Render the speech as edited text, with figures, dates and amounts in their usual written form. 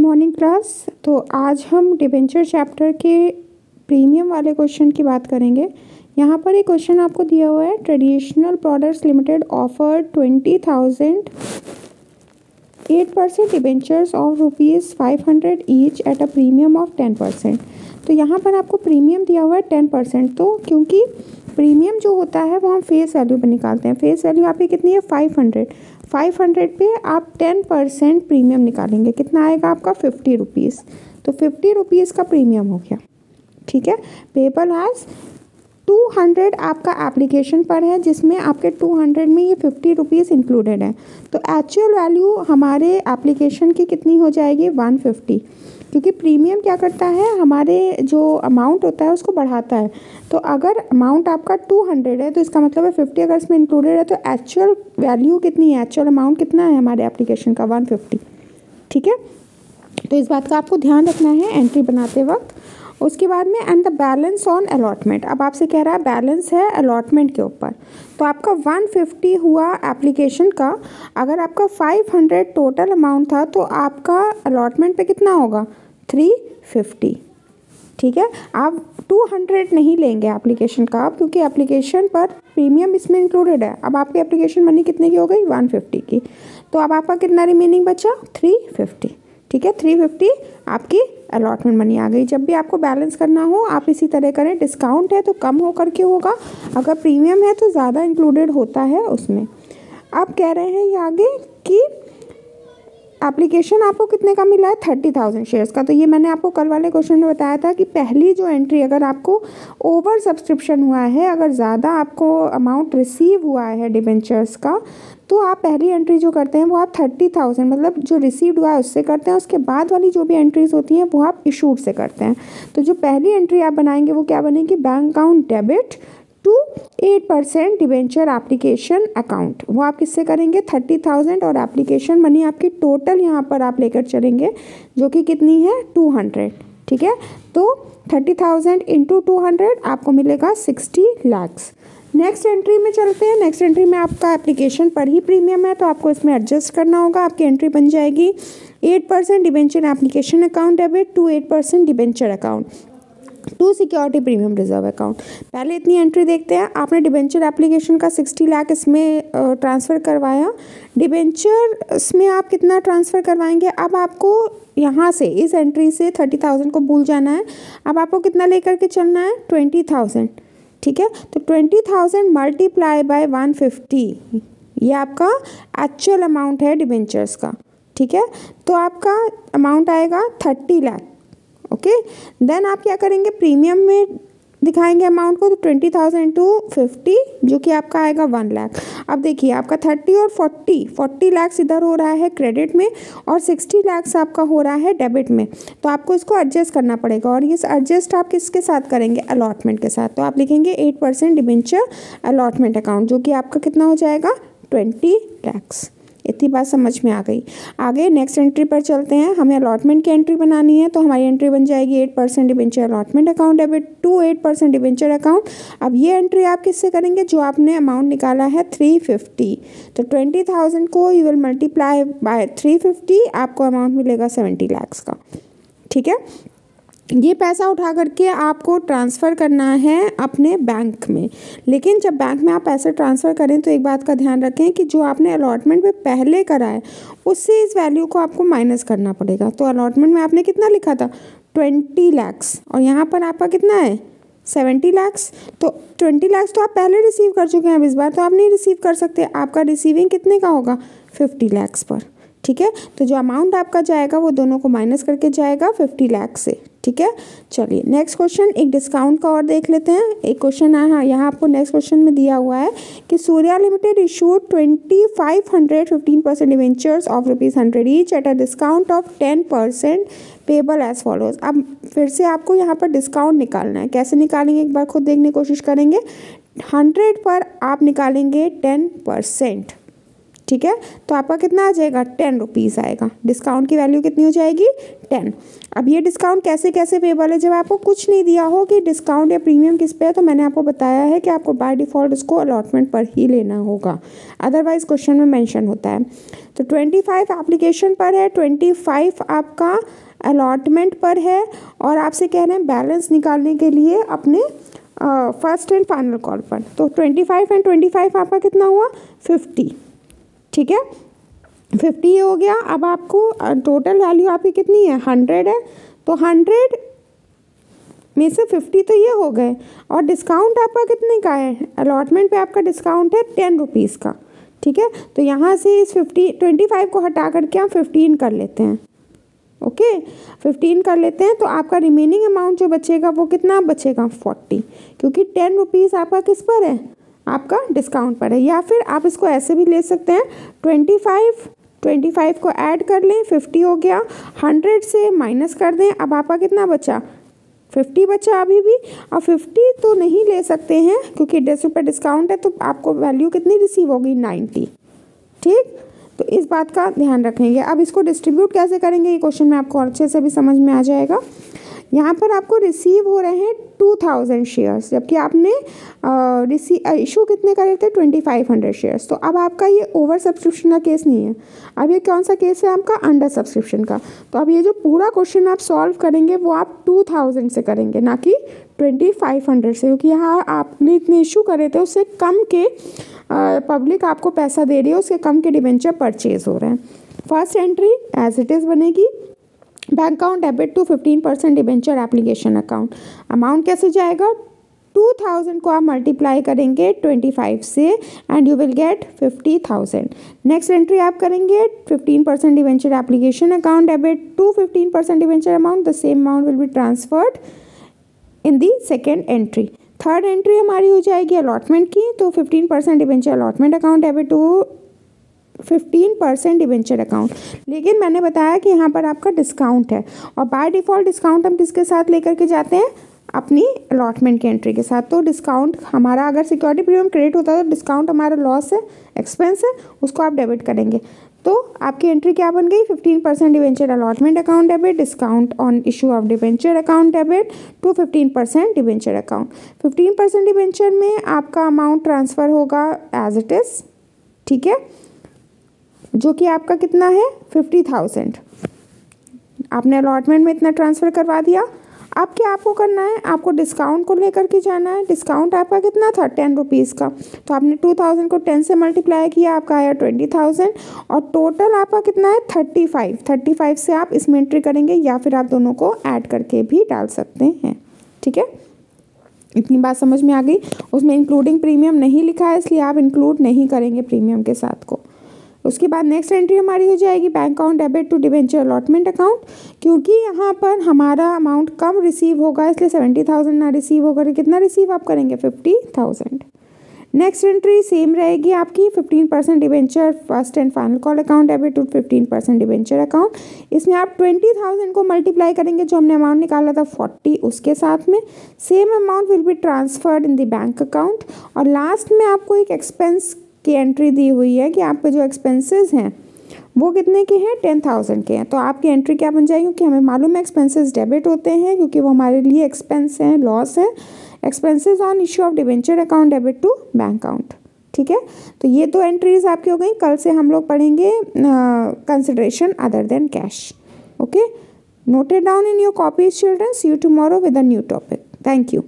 Morning class. तो आज हम डिबेंचर चैप्टर के प्रीमियम वाले क्वेश्चन की बात करेंगे। यहाँ पर एक क्वेश्चन आपको दिया हुआ है, traditional products limited offer 20,000 8% debentures of ₹500 each at a premium of 10%। तो यहाँ पर आपको प्रीमियम दिया हुआ है 10%। तो क्योंकि प्रीमियम जो होता है वो हम फेस वैल्यू पर निकालते हैं। फेस वैल्यू आपकी कितनी है 500 पे आप 10% प्रीमियम निकालेंगे, कितना आएगा आपका 50 रुपीज़। तो 50 रुपीज़ का प्रीमियम हो गया, ठीक है। पेबल हैज़ 200 आपका एप्लीकेशन पर है, जिसमें आपके 200 में ये 50 रुपीज़ इंक्लूडेड है। तो एक्चुअल वैल्यू हमारे एप्लीकेशन की कितनी हो जाएगी 150, क्योंकि प्रीमियम क्या करता है, हमारे जो अमाउंट होता है उसको बढ़ाता है। तो अगर अमाउंट आपका 200 है तो इसका मतलब है 50 अगर इसमें इंक्लूडेड है तो एक्चुअल वैल्यू कितनी है, एक्चुअल अमाउंट कितना है हमारे एप्लीकेशन का 150, ठीक है। तो इस बात का आपको ध्यान रखना है एंट्री बनाते वक्त। उसके बाद में and the balance on allotment. अब आपसे कह रहा है बैलेंस है अलॉटमेंट के ऊपर। तो आपका 150 हुआ एप्लीकेशन का, अगर आपका 500 टोटल अमाउंट था तो आपका अलॉटमेंट पे कितना होगा 350, ठीक है। आप 200 नहीं लेंगे एप्लीकेशन का आप, क्योंकि एप्लीकेशन पर प्रीमियम इसमें इंक्लूडेड है। अब आपकी एप्लीकेशन मनी कितने की हो गई 150 की। तो अब आपका कितना रिमेनिंग बचा 350, ठीक है। 350 आपकी अलॉटमेंट मनी आ गई। जब भी आपको बैलेंस करना हो आप इसी तरह करें, डिस्काउंट है तो कम हो करके होगा, अगर प्रीमियम है तो ज़्यादा इंक्लूडेड होता है उसमें। अब कह रहे हैं ये आगे कि एप्लीकेशन आपको कितने का मिला है 30,000 शेयर्स का। तो ये मैंने आपको कल वाले क्वेश्चन में बताया था कि पहली जो एंट्री अगर आपको ओवर सब्सक्रिप्शन हुआ है, अगर ज़्यादा आपको अमाउंट रिसीव हुआ है डिबेंचर्स का, तो आप पहली एंट्री जो करते हैं वो आप 30,000 मतलब जो रिसीव्ड हुआ है उससे करते हैं। उसके बाद वाली जो भी एंट्रीज होती हैं वो आप इशूड से करते हैं। तो जो पहली एंट्री आप बनाएंगे वो क्या बनेगी, bank account debit to 8% debenture application account. वो आप किससे करेंगे 30,000 और एप्लीकेशन मनी आपकी टोटल यहाँ पर आप लेकर चलेंगे जो कि कितनी है 200, ठीक है। तो 30,000 इंटू 200 आपको मिलेगा 60 लाख। नेक्स्ट एंट्री में चलते हैं। नेक्स्ट एंट्री में आपका एप्लीकेशन पर ही प्रीमियम है तो आपको इसमें एडजस्ट करना होगा। आपकी एंट्री बन जाएगी 8% debenture application account debit to 8% debenture account to security premium reserve account. पहले इतनी एंट्री देखते हैं। आपने डिबेंचर एप्लीकेशन का 60 लाख इसमें ट्रांसफ़र करवाया। डिबेंचर इसमें आप कितना ट्रांसफ़र करवाएंगे, अब आपको यहाँ से इस एंट्री से 30,000 को भूल जाना है। अब आपको कितना लेकर के चलना है 20,000, ठीक है। तो 20,000 मल्टीप्लाई बाय 150 ये आपका एक्चुअल अमाउंट है डिबेंचर्स का, ठीक है। तो आपका अमाउंट आएगा 30 लाख, ओके। देन आप क्या करेंगे, प्रीमियम में दिखाएंगे अमाउंट को। तो 20,000 टू 50 जो कि आपका आएगा 1 लाख। अब देखिए आपका 30 और 40 लाख इधर हो रहा है क्रेडिट में और 60 लाख आपका हो रहा है डेबिट में। तो आपको इसको एडजस्ट करना पड़ेगा और ये एडजस्ट आप किसके साथ करेंगे, अलॉटमेंट के साथ। तो आप लिखेंगे 8% डिबेंचर अलॉटमेंट अकाउंट जो कि आपका कितना हो जाएगा 20 लाख। इतनी बात समझ में आ गई। आगे नेक्स्ट एंट्री पर चलते हैं। हमें अलॉटमेंट की एंट्री बनानी है तो हमारी एंट्री बन जाएगी 8% debenture allotment account debit to 8% debenture account. अब ये एंट्री आप किससे करेंगे, जो आपने अमाउंट निकाला है 350। तो 20,000 को यू विल मल्टीप्लाई बाय 350, आपको अमाउंट मिलेगा 70 लाख का, ठीक है। ये पैसा उठा करके आपको ट्रांसफ़र करना है अपने बैंक में। लेकिन जब बैंक में आप पैसे ट्रांसफ़र करें तो एक बात का ध्यान रखें कि जो आपने अलॉटमेंट में पहले करा है उससे इस वैल्यू को आपको माइनस करना पड़ेगा। तो अलॉटमेंट में आपने कितना लिखा था 20 लाख और यहाँ पर आपका कितना है 70 लाख। तो 20 लाख तो आप पहले रिसीव कर चुके हैं, अब इस बार तो आप नहीं रिसीव कर सकते। आपका रिसीविंग कितने का होगा 50 लाख पर, ठीक है। तो जो अमाउंट आपका जाएगा वो दोनों को माइनस करके जाएगा 50 लाख से, ठीक है। चलिए नेक्स्ट क्वेश्चन, एक डिस्काउंट का और देख लेते हैं। एक क्वेश्चन है यहाँ आपको नेक्स्ट क्वेश्चन में दिया हुआ है कि Surya limited issued 2,500 15% debentures of ₹100 each at a discount of 10% payable as follows. अब फिर से आपको यहाँ पर डिस्काउंट निकालना है। कैसे निकालेंगे एक बार खुद देखने की कोशिश करेंगे। 100 पर आप निकालेंगे 10%, ठीक है। तो आपका कितना आ जाएगा, 10 रुपीज़ आएगा। डिस्काउंट की वैल्यू कितनी हो जाएगी, 10। अब ये डिस्काउंट कैसे कैसे पेबल है, जब आपको कुछ नहीं दिया हो कि डिस्काउंट या प्रीमियम किस पे है, तो मैंने आपको बताया है कि आपको बाय डिफ़ॉल्ट उसको अलॉटमेंट पर ही लेना होगा, अदरवाइज क्वेश्चन में मेंशन होता है। तो 25 एप्लीकेशन पर है, 25 आपका अलॉटमेंट पर है, और आपसे कह रहे हैं बैलेंस निकालने के लिए अपने फर्स्ट एंड फाइनल कॉल पर। तो 25 एंड 25 आपका कितना हुआ, 50, ठीक है, 50 हो गया। अब आपको टोटल वैल्यू आपकी कितनी है, 100 है, तो 100 में से 50 तो ये हो गए, और डिस्काउंट आपका कितने का है, अलॉटमेंट पे आपका डिस्काउंट है 10 रुपीज़ का, ठीक है। तो यहाँ से इस 25 को हटा करके हम 15 कर लेते हैं, ओके 15 कर लेते हैं। तो आपका रिमेनिंग अमाउंट जो बचेगा वो कितना बचेगा, 40, क्योंकि 10 रुपीज़ आपका किस पर है, आपका डिस्काउंट पर है। या फिर आप इसको ऐसे भी ले सकते हैं, 25 को ऐड कर लें, 50 हो गया, 100 से माइनस कर दें, अब आपका कितना बचा, 50 बचा अभी भी। और 50 तो नहीं ले सकते हैं क्योंकि 10 रुपये डिस्काउंट है, तो आपको वैल्यू कितनी रिसीव होगी, 90, ठीक। तो इस बात का ध्यान रखेंगे। अब इसको डिस्ट्रीब्यूट कैसे करेंगे, ये क्वेश्चन में आपको अच्छे से भी समझ में आ जाएगा। यहाँ पर आपको रिसीव हो रहे हैं 2000 शेयर्स, जबकि आपने इशू कितने करे थे, 2500 शेयर्स। तो अब आपका ये ओवर सब्सक्रिप्शन का केस नहीं है, अब ये कौन सा केस है आपका, अंडर सब्सक्रिप्शन का। तो अब ये जो पूरा क्वेश्चन आप सॉल्व करेंगे वो आप 2000 से करेंगे, ना कि 2500 से, क्योंकि यहाँ आपने इतने इशू करे थे उससे कम के पब्लिक आपको पैसा दे रही है, उसके कम के डिबेंचर परचेज हो रहे हैं। First entry as it is बनेगी, bank account debit to 15% debenture application account. Amount कैसे जाएगा, 2000 को आप मल्टीप्लाई करेंगे 25 से and you will get 50,000। Next entry आप करेंगे 15% debenture application account debit to 15% debenture amount, the same amount will be transferred in the second entry. Third entry हमारी हो जाएगी अलॉटमेंट की, तो 15% debenture allotment account debit to 15% debenture account. लेकिन मैंने बताया कि यहाँ पर आपका डिस्काउंट है, और बाय डिफ़ॉल्ट डिस्काउंट हम किसके साथ लेकर के जाते हैं, अपनी अलॉटमेंट की एंट्री के साथ। तो डिस्काउंट हमारा अगर सिक्योरिटी प्रीमियम क्रेडिट होता है तो डिस्काउंट हमारा लॉस है, एक्सपेंस है, उसको आप डेबिट करेंगे। तो आपकी एंट्री क्या बन गई, 15% debenture allotment account debit, discount on issue of debenture account debit to 15% debenture account. 15% debenture में आपका अमाउंट ट्रांसफ़र होगा एज इट इज़, ठीक है, जो कि आपका कितना है, 50,000। आपने अलॉटमेंट में इतना ट्रांसफ़र करवा दिया। अब क्या आपको करना है, आपको डिस्काउंट को लेकर के जाना है। डिस्काउंट आपका कितना था, 10 रुपीज़ का, तो आपने 2000 को 10 से मल्टीप्लाई किया, आपका आया 20,000, और टोटल आपका कितना है, 35 से आप इसमें एंट्री करेंगे, या फिर आप दोनों को ऐड करके भी डाल सकते हैं, ठीक है। इतनी बात समझ में आ गई। उसमें इंक्लूडिंग प्रीमियम नहीं लिखा है, इसलिए आप इंक्लूड नहीं करेंगे प्रीमियम के साथ को। उसके बाद नेक्स्ट एंट्री हमारी हो जाएगी bank account debit to debenture allotment account, क्योंकि यहाँ पर हमारा अमाउंट कम रिसीव होगा, इसलिए 70,000 ना रिसीव होगा। कितना रिसीव आप करेंगे, 50,000। नेक्स्ट एंट्री सेम रहेगी आपकी, 15% debenture first and final call account debit to 15% debenture account. इसमें आप 20,000 को मल्टीप्लाई करेंगे, जो हमने अमाउंट निकाला था 40, उसके साथ में same amount will be transferred in the bank account. और लास्ट में आपको एक एक्सपेंस की एंट्री दी हुई है कि आपके जो एक्सपेंसेस हैं वो कितने के हैं, 10,000 के हैं। तो आपकी एंट्री क्या बन जाएगी, क्योंकि हमें मालूम है एक्सपेंसेस डेबिट होते हैं, क्योंकि वो हमारे लिए एक्सपेंस हैं, लॉस है। Expenses on issue of debenture account debit to bank account, ठीक है। तो ये दो एंट्रीज आपकी हो गई। कल से हम लोग पढ़ेंगे consideration other than cash, okay. Note it down in your copies children. See you tomorrow with a new topic. Thank you.